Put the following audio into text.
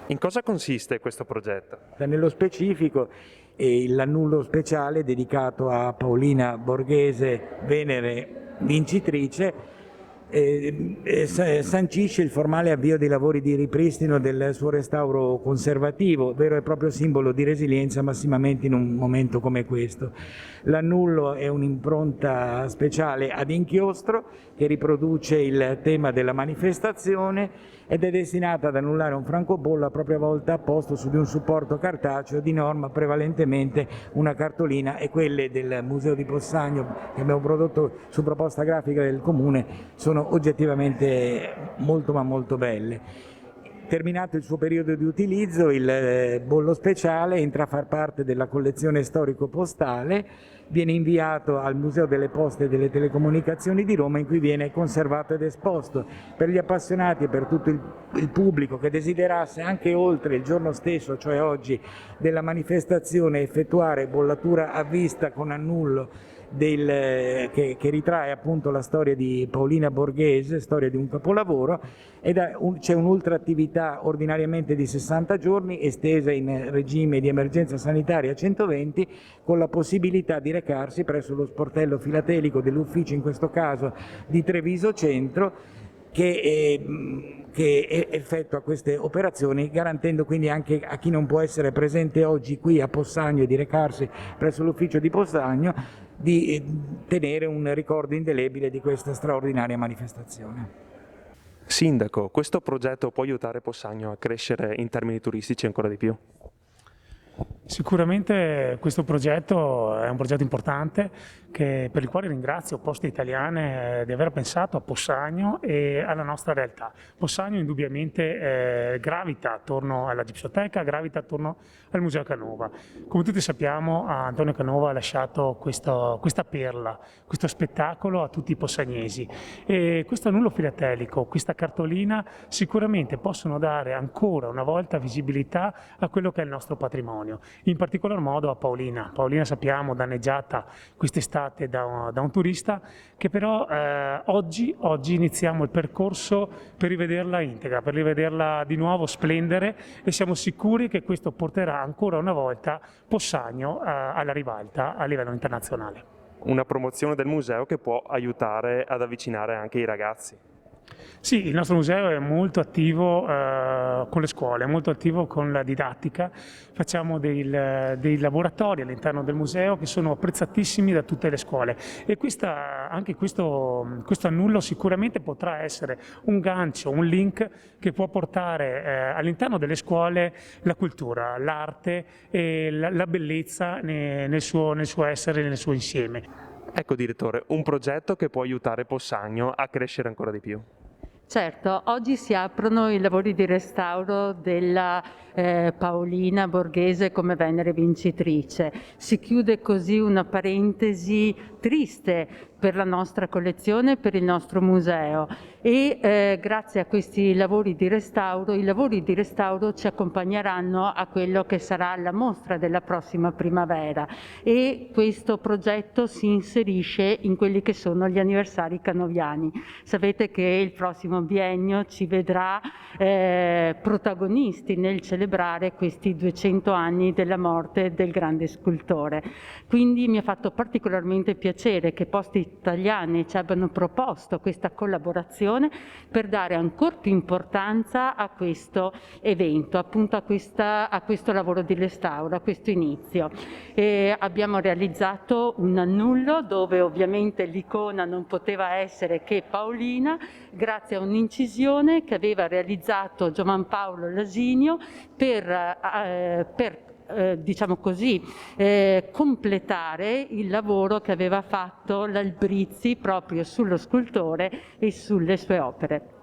In cosa consiste questo progetto? Nello specifico l'annullo speciale dedicato a Paolina Borghese, Venere vincitrice, sancisce il formale avvio dei lavori di ripristino del suo restauro conservativo, vero e proprio simbolo di resilienza massimamente in un momento come questo. L'annullo è un'impronta speciale ad inchiostro che riproduce il tema della manifestazione ed è destinata ad annullare un francobollo a propria volta posto su di un supporto cartaceo, di norma prevalentemente una cartolina, e quelle del Museo di Possagno che abbiamo prodotto su proposta grafica del Comune sono oggettivamente molto ma molto belle. Terminato il suo periodo di utilizzo, il bollo speciale entra a far parte della collezione storico-postale, viene inviato al Museo delle Poste e delle Telecomunicazioni di Roma, in cui viene conservato ed esposto. Per gli appassionati e per tutto il pubblico che desiderasse, anche oltre il giorno stesso, cioè oggi, della manifestazione, effettuare bollatura a vista con annullo che ritrae appunto la storia di Paolina Borghese, storia di un capolavoro, c'è un'ultra attività ordinariamente di 60 giorni estesa in regime di emergenza sanitaria a 120, con la possibilità di recarsi presso lo sportello filatelico dell'ufficio, in questo caso di Treviso Centro, che effettua queste operazioni, garantendo quindi anche a chi non può essere presente oggi qui a Possagno e di recarsi presso l'ufficio di Possagno di tenere un ricordo indelebile di questa straordinaria manifestazione. Sindaco, questo progetto può aiutare Possagno a crescere in termini turistici ancora di più? Sicuramente questo progetto è un progetto importante per il quale ringrazio Poste Italiane di aver pensato a Possagno e alla nostra realtà. Possagno indubbiamente gravita attorno alla Gipsoteca, gravita attorno al Museo Canova. Come tutti sappiamo, Antonio Canova ha lasciato questa perla, questo spettacolo a tutti i possagnesi, e questo annullo filatelico, questa cartolina sicuramente possono dare ancora una volta visibilità a quello che è il nostro patrimonio. In particolar modo a Paolina. Paolina, sappiamo, danneggiata quest'estate da un turista, che però oggi iniziamo il percorso per rivederla integra, per rivederla di nuovo splendere, e siamo sicuri che questo porterà ancora una volta Possagno alla ribalta a livello internazionale. Una promozione del museo che può aiutare ad avvicinare anche i ragazzi. Sì, il nostro museo è molto attivo con le scuole, è molto attivo con la didattica. Facciamo dei laboratori all'interno del museo che sono apprezzatissimi da tutte le scuole, e anche questo annullo sicuramente potrà essere un gancio, un link che può portare all'interno delle scuole la cultura, l'arte e la bellezza nel suo essere, nel suo insieme. Ecco, direttore, un progetto che può aiutare Possagno a crescere ancora di più. Certo, oggi si aprono i lavori di restauro della Paolina Borghese come Venere vincitrice. Si chiude così una parentesi triste per la nostra collezione, per il nostro museo, e grazie a questi lavori di restauro, i lavori di restauro ci accompagneranno a quello che sarà la mostra della prossima primavera, e questo progetto si inserisce in quelli che sono gli anniversari canoviani. Sapete che il prossimo biennio ci vedrà protagonisti nel celebrare questi 200 anni della morte del grande scultore. Quindi mi ha fatto particolarmente piacere che Poste Italiane ci abbiano proposto questa collaborazione per dare ancora più importanza a questo evento, appunto a questo lavoro di restauro, a questo inizio. E abbiamo realizzato un annullo dove ovviamente l'icona non poteva essere che Paolina, grazie a un'incisione che aveva realizzato Giovan Paolo Lasinio per diciamo così, completare il lavoro che aveva fatto l'Albrizzi proprio sullo scultore e sulle sue opere.